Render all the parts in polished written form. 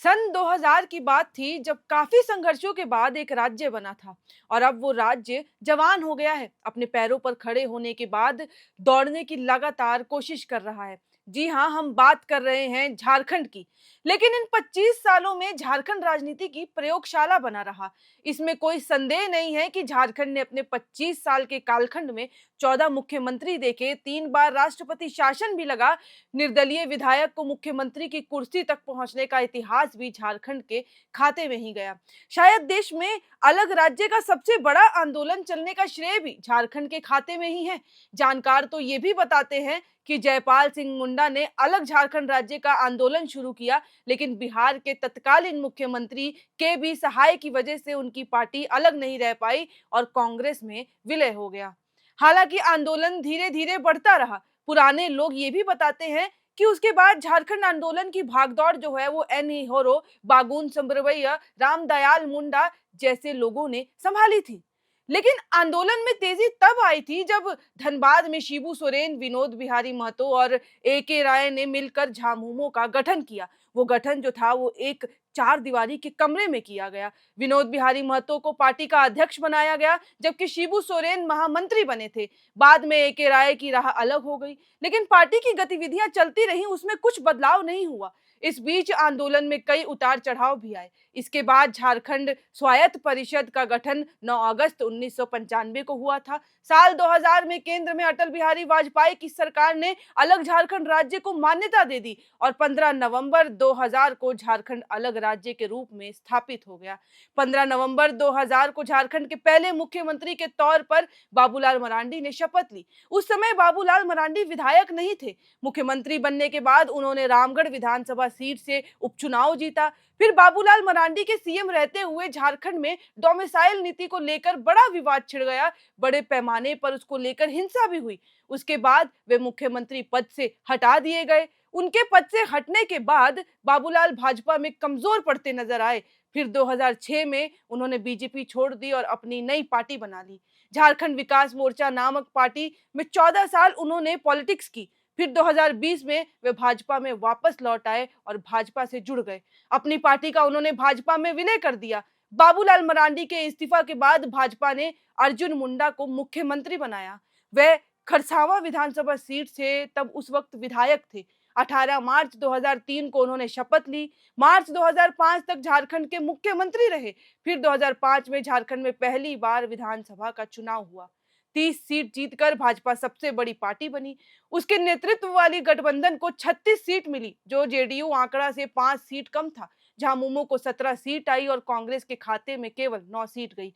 सन 2000 की बात थी जब काफी संघर्षों के बाद एक राज्य बना था और अब वो राज्य जवान हो गया है। अपने पैरों पर खड़े होने के बाद दौड़ने की लगातार कोशिश कर रहा है। जी हाँ, हम बात कर रहे हैं झारखंड की। लेकिन इन 25 सालों में झारखंड राजनीति की प्रयोगशाला बना रहा। इसमें कोई संदेह नहीं है कि झारखंड ने अपने 25 साल के कालखंड में 14 मुख्यमंत्री देखे, 3 बार राष्ट्रपति शासन भी लगा, निर्दलीय विधायक को मुख्यमंत्री की कुर्सी तक पहुंचने का इतिहास भी झारखंड के खाते में ही गया। शायद देश में अलग राज्य का सबसे बड़ा आंदोलन चलने का श्रेय भी झारखंड के खाते में ही है। जानकार तो ये भी बताते हैं कि जयपाल सिंह मुंडा ने अलग झारखंड राज्य का आंदोलन शुरू किया, लेकिन बिहार के तत्कालीन मुख्यमंत्री के बी सहाय की वजह से उनकी पार्टी अलग नहीं रह पाई और कांग्रेस में विलय हो गया। हालांकि आंदोलन धीरे धीरे बढ़ता रहा। पुराने लोग ये भी बताते हैं कि उसके बाद झारखंड आंदोलन की भागदौड़ जो है वो एन होरो, बागुन सुब्रमण्यम, रामदयाल मुंडा जैसे लोगों ने संभाली थी। लेकिन आंदोलन में तेजी तब आई थी जब धनबाद में शिबू सोरेन, विनोद बिहारी महतो और ए के राय ने मिलकर झामुमो का गठन किया। वो गठन जो था वो एक चार दीवारी के कमरे में किया गया। विनोद बिहारी महतो को पार्टी का अध्यक्ष बनाया गया, जबकि शिबू सोरेन महामंत्री बने थे। बाद में ए के राय की राह अलग हो गई, लेकिन पार्टी की गतिविधियां चलती रहीं, उसमें कुछ बदलाव नहीं हुआ। इस बीच आंदोलन में कई उतार चढ़ाव भी आए। इसके बाद झारखंड स्वायत्त परिषद का गठन 9 अगस्त 1995 को हुआ था। साल 2000 में केंद्र में अटल बिहारी वाजपेयी की सरकार ने अलग झारखंड राज्य को मान्यता दे दी और 15 नवंबर 2000 को झारखंड अलग राज्य के रूप में स्थापित हो गया। 15 नवंबर 2000 को झारखंड के पहले मुख्यमंत्री के तौर पर बाबूलाल मरांडी ने शपथ ली। उस समय बाबूलाल मरांडी विधायक नहीं थे। मुख्यमंत्री बनने के बाद उन्होंने रामगढ़ विधानसभा सीट से उपचुनाव जीता। फिर बाबूलाल मरांडी के सीएम रहते हुए झारखंड में डोमिसाइल नीति को लेकर बड़ा विवाद छिड़ गया। बड़े पैमाने पर उसको लेकर हिंसा भी हुई। उसके बाद वे मुख्यमंत्री पद से हटा दिए गए। उनके पद से हटने के बाद बाबूलाल भाजपा में कमजोर पड़ते नजर आए। फिर 2006 में उन्होंने बीजेपी छोड़ दी और अपनी नई पार्टी बना ली, झारखंड विकास मोर्चा नामक पार्टी में 14 साल उन्होंने पॉलिटिक्स की। फिर 2020 में वे भाजपा में वापस लौट आए और भाजपा से जुड़ गए। अपनी पार्टी का उन्होंने भाजपा में विलय कर दिया। बाबूलाल मरांडी के इस्तीफा के बाद भाजपा ने अर्जुन मुंडा को मुख्यमंत्री बनाया। वे खरसावां विधानसभा सीट से तब उस वक्त विधायक थे। 18 मार्च 2003 को उन्होंने शपथ ली। मार्च 2005 तक झारखंड के मुख्यमंत्री रहे। फिर 2005 में झारखंड में पहली बार विधानसभा का चुनाव हुआ। 30 सीट जीतकर भाजपा सबसे बड़ी पार्टी बनी। उसके नेतृत्व वाली गठबंधन को 36 सीट मिली, जो जेडीयू आंकड़ा से 5 सीट कम था। झामुमो को 17 सीट आई और कांग्रेस के खाते में केवल 9 सीट गई।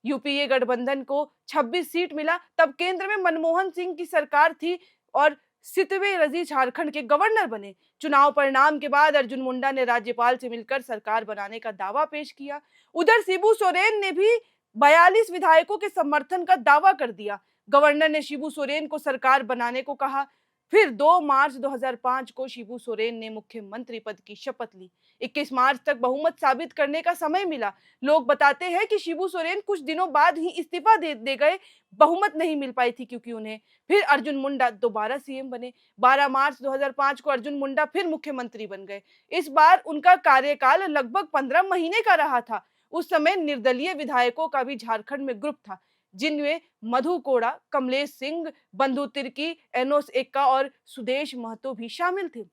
यूपीए गठबंधन को 26 सीट मिला। तब केंद्र में मनमोहन सिंह की सरकार थी और सितवे रजी झारखंड के गवर्नर बने। चुनाव परिणाम के बाद अर्जुन मुंडा ने राज्यपाल से मिलकर सरकार बनाने का दावा पेश किया। उधर शिबू सोरेन ने भी 42 विधायकों के समर्थन का दावा कर दिया। गवर्नर ने शिबू सोरेन को सरकार बनाने को कहा। फिर 2 मार्च 2005 को शिबू सोरेन ने मुख्यमंत्री पद की शपथ ली। 21 मार्च तक बहुमत साबित करने का समय मिला। लोग बताते हैं कि शिबू सोरेन कुछ दिनों बाद ही इस्तीफा दे गए। बहुमत नहीं मिल पाई थी क्योंकि उन्हें। फिर अर्जुन मुंडा दोबारा सीएम बने। 12 मार्च 2005 को अर्जुन मुंडा फिर मुख्यमंत्री बन गए। इस बार उनका कार्यकाल लगभग 15 महीने का रहा था। उस समय निर्दलीय विधायकों का भी झारखंड में ग्रुप था, जिनमें मधु कोड़ा, कमलेश सिंह, बंधु तिर्की, एनोस एक्का और सुदेश महतो भी शामिल थे।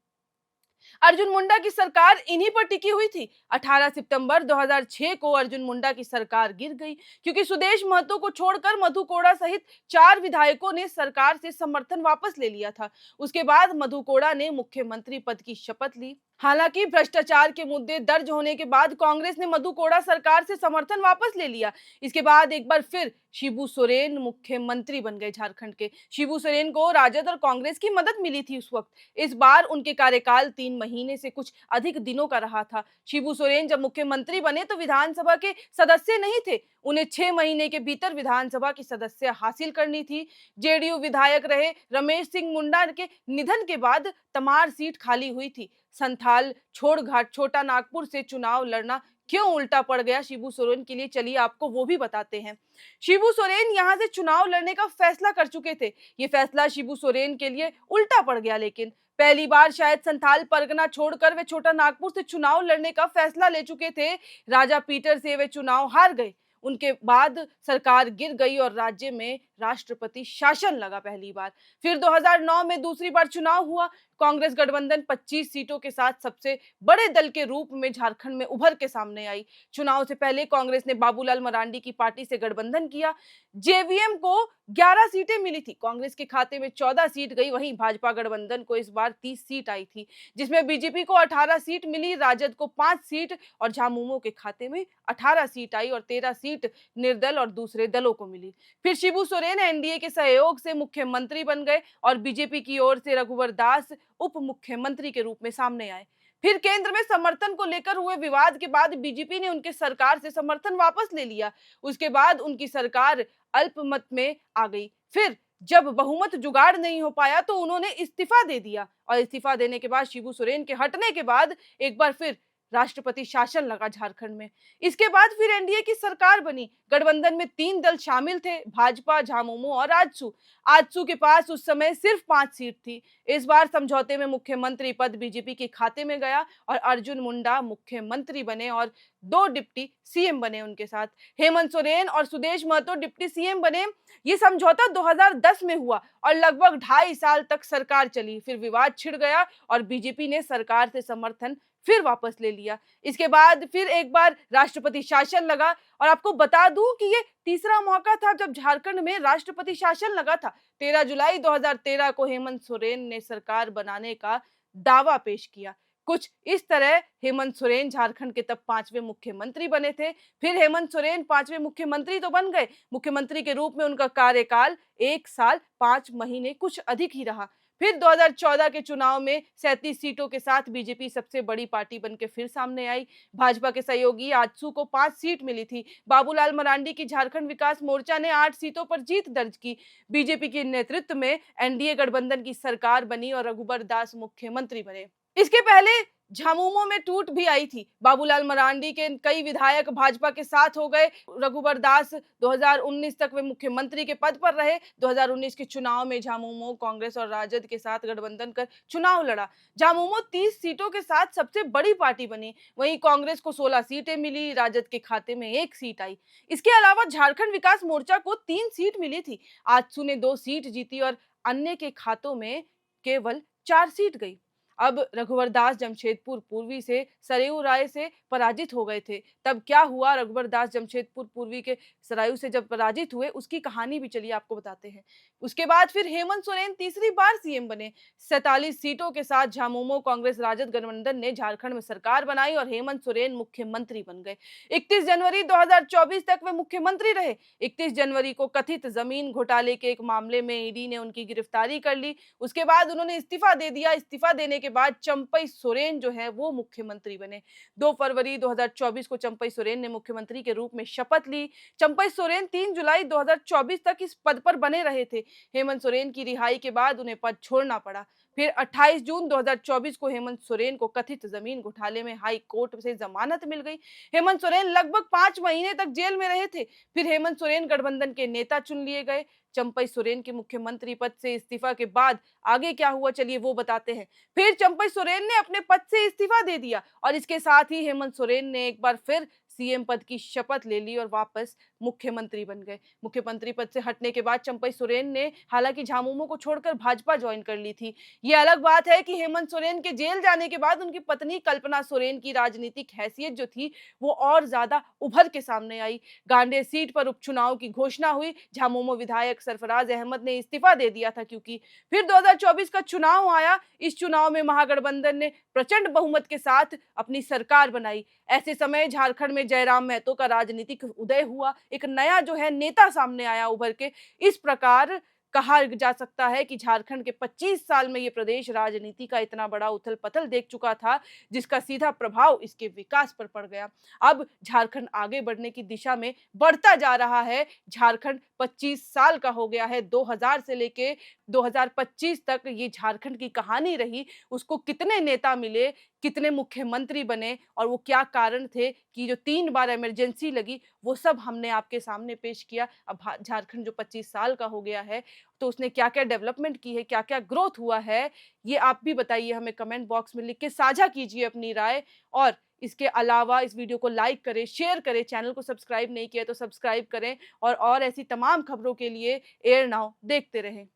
अर्जुन मुंडा की सरकार इन्हीं पर टिकी हुई थी। 18 सितंबर 2006 को अर्जुन मुंडा की सरकार गिर गई, क्योंकि सुदेश महतो को छोड़कर मधु कोड़ा सहित 4 विधायकों ने सरकार से समर्थन वापस ले लिया था। उसके बाद मधु कोड़ा ने मुख्यमंत्री पद की शपथ ली। हालांकि भ्रष्टाचार के मुद्दे दर्ज होने के बाद कांग्रेस ने मधु कोड़ा सरकार से समर्थन वापस ले लिया। इसके बाद एक बार फिर शिबू सोरेन मुख्यमंत्री बन गए झारखंड के। शिबू सोरेन को राजद और कांग्रेस की मदद मिली थी उस वक्त। इस बार उनके कार्यकाल 3 महीने से कुछ अधिक दिनों का रहा था। शिबू सोरेन जब मुख्यमंत्री बने तो विधानसभा के सदस्य नहीं थे। उन्हें 6 महीने के भीतर विधानसभा की सदस्य हासिल करनी थी। जेडीयू विधायक रहे रमेश सिंह मुंडा के निधन के बाद तमार सीट खाली हुई थी। संथाल, छोड़घाट, छोटा नागपुर से चुनाव लड़ना क्यों उल्टा पड़ गया शिबू सोरेन के लिए, चलिए आपको वो भी बताते हैं। शिबू सोरेन यहां से चुनाव लड़ने का फैसला कर चुके थे। ये फैसला शिबू सोरेन के लिए उल्टा पड़ गया, लेकिन पहली बार शायद संथाल परगना छोड़कर वे छोटा नागपुर से चुनाव लड़ने का फैसला ले चुके थे। राजा पीटर से वे चुनाव हार गए। उनके बाद सरकार गिर गई और राज्य में राष्ट्रपति शासन लगा पहली बार। फिर 2009 में दूसरी बार चुनाव हुआ। कांग्रेस गठबंधन 25 सीटों के साथ सबसे बड़े दल के रूप में झारखंड में उभर के सामने आई। चुनाव से पहले कांग्रेस ने बाबूलाल मरांडी की पार्टी से गठबंधन किया। जेवीएम को 11 सीटें मिली थी, कांग्रेस के खाते में 14 सीट गई। वहीं भाजपा गठबंधन को इस बार 30 सीट आई थी, जिसमें बीजेपी को 18 सीट मिली, राजद को 5 सीट और झामुमो के खाते में 18 सीट आई और 13 सीट निर्दल और दूसरे दलों को मिली। फिर शिबू सोरेन एनडीए के सहयोग से मुख्यमंत्री बन गए और बीजेपी की ओर से रघुवर दास उप मुख्यमंत्री के रूप में सामने आए। फिर केंद्र में समर्थन को लेकर हुए विवाद के बाद बीजेपी ने उनके सरकार से समर्थन वापस ले लिया। उसके बाद उनकी सरकार अल्पमत में आ गई। फिर जब बहुमत जुगाड़ नहीं हो पाया तो उन्होंने इस्तीफा दे दिया और इस्तीफा देने के बाद शिबू सोरेन के हटने के बाद एक बार फिर राष्ट्रपति शासन लगा झारखंड में। इसके बाद फिर एनडीए की सरकार बनी। गठबंधन में 3 दल शामिल थे, भाजपा, झामुमो और आजसू। आजसू के पास उस समय सिर्फ 5 सीट थी। इस बार समझौते में मुख्यमंत्री पद बीजेपी के खाते में गया और अर्जुन मुंडा मुख्यमंत्री बने और 2 डिप्टी सीएम बने उनके साथ। हेमंत सोरेन और सुदेश महतो डिप्टी सीएम बने। ये समझौता 2010 में हुआ और लगभग 2.5 साल तक सरकार चली। फिर विवाद छिड़ गया और बीजेपी ने सरकार से समर्थन फिर वापस ले लिया। इसके बाद फिर एक बार राष्ट्रपति शासन लगा और आपको बता दूं कि ये तीसरा मौका था जब झारखंड में राष्ट्रपति शासन लगा था। 13 जुलाई 2013 को हेमंत सोरेन ने सरकार बनाने का दावा पेश किया। कुछ इस तरह हेमंत सोरेन झारखंड के तब 5वें मुख्यमंत्री बने थे। फिर हेमंत सोरेन 5वें मुख्यमंत्री तो बन गए। मुख्यमंत्री के रूप में उनका कार्यकाल 1 साल 5 महीने कुछ अधिक ही रहा। फिर 2014 के चुनाव में 37 सीटों के साथ बीजेपी सबसे बड़ी पार्टी बनकर फिर सामने आई। भाजपा के सहयोगी आजसू को 5 सीट मिली थी। बाबूलाल मरांडी की झारखंड विकास मोर्चा ने 8 सीटों पर जीत दर्ज की। बीजेपी के नेतृत्व में एनडीए गठबंधन की सरकार बनी और रघुवर दास मुख्यमंत्री बने। इसके पहले झामुमो में टूट भी आई थी। बाबूलाल मरांडी के कई विधायक भाजपा के साथ हो गए। रघुवर दास 2019 तक वे मुख्यमंत्री के पद पर रहे। 2019 के चुनाव में झामुमो कांग्रेस और राजद के साथ गठबंधन कर चुनाव लड़ा। झामुमो 30 सीटों के साथ सबसे बड़ी पार्टी बनी। वहीं कांग्रेस को 16 सीटें मिली, राजद के खाते में 1 सीट आई। इसके अलावा झारखंड विकास मोर्चा को 3 सीट मिली थी। आजसू ने 2 सीट जीती और अन्य के खातों में केवल 4 सीट गई। अब रघुवर दास जमशेदपुर पूर्वी से सरयू राय से पराजित हो गए थे। तब क्या हुआ, रघुवर दास जमशेदपुर पूर्वी के सरयू से जब पराजित हुए उसकी कहानी भी चलिए आपको बताते हैं। उसके बाद फिर हेमंत सोरेन तीसरी बार सीएम बने। 47 सीटों के साथ झामुमो कांग्रेस राजद गठबंधन ने झारखंड में सरकार बनाई और हेमंत सोरेन मुख्यमंत्री बन गए। 31 जनवरी 2024 तक वे मुख्यमंत्री रहे। 31 जनवरी को कथित जमीन घोटाले के एक मामले में ईडी ने उनकी गिरफ्तारी कर ली। उसके बाद उन्होंने इस्तीफा दे दिया। इस्तीफा देने के बाद चंपई सोरेन जो है वो मुख्यमंत्री बने। 2 फरवरी 2024 को चंपई सोरेन ने मुख्यमंत्री के रूप में शपथ ली। चंपई सोरेन 3 जुलाई 2024 तक इस पद पर बने रहे थे। हेमंत सोरेन की रिहाई के बाद उन्हें पद छोड़ना पड़ा। फिर 28 जून 2024 को हेमंत सोरेन को कथित जमीन घोटाले में हाई कोर्ट से जमानत मिल गई। हेमंत सोरेन लगभग 5 महीने तक जेल में रहे थे। फिर हेमंत सोरेन गठबंधन के नेता चुन लिए गए। चंपई सोरेन के मुख्यमंत्री पद से इस्तीफा के बाद आगे क्या हुआ चलिए वो बताते हैं। फिर चंपई सोरेन ने अपने पद से इस्तीफा दे दिया और इसके साथ ही हेमंत सोरेन ने एक बार फिर सीएम पद की शपथ ले ली और वापस मुख्यमंत्री बन गए। मुख्यमंत्री पद से हटने के बाद चंपई सोरेन ने हालांकि झामुमो को छोड़कर भाजपा ज्वाइन कर ली थी। ये अलग बात है कि हेमंत सोरेन के जेल जाने के बाद उनकी पत्नी कल्पना सोरेन की राजनीतिक हैसियत जो थी वो और ज्यादा उभर के सामने आई। गांडेय सीट पर उपचुनाव की घोषणा हुई। झामुमो विधायक सरफराज अहमद ने इस्तीफा दे दिया था क्योंकि फिर 2024 का चुनाव आया। इस चुनाव में महागठबंधन ने प्रचंड बहुमत के साथ अपनी सरकार बनाई। ऐसे समय झारखंड में जयराम महतो का राजनीतिक उदय हुआ। एक नया जो है नेता सामने आया उभर के। इस प्रकार कहा जा सकता है कि झारखंड के 25 साल में ये प्रदेश राजनीति का इतना बड़ा उथल पथल देख चुका था जिसका सीधा प्रभाव इसके विकास पर पड़ गया। अब झारखंड आगे बढ़ने की दिशा में बढ़ता जा रहा है। झारखंड 25 साल का हो गया है। 2000 से लेके 2025 तक ये झारखंड की कहानी रही, उसको कितने नेता मिले, कितने मुख्यमंत्री बने और वो क्या कारण थे कि जो 3 बार इमरजेंसी लगी, वो सब हमने आपके सामने पेश किया। अब भा झारखंड जो 25 साल का हो गया है, तो उसने क्या-क्या डेवलपमेंट की है, क्या-क्या ग्रोथ हुआ है, ये आप भी बताइए, हमें कमेंट बॉक्स में लिख के साझा कीजिए अपनी राय। और इसके अलावा इस वीडियो को लाइक करें, शेयर करें, चैनल को सब्सक्राइब नहीं किया तो सब्सक्राइब करें और ऐसी तमाम खबरों के लिए एयर नाउ देखते रहें।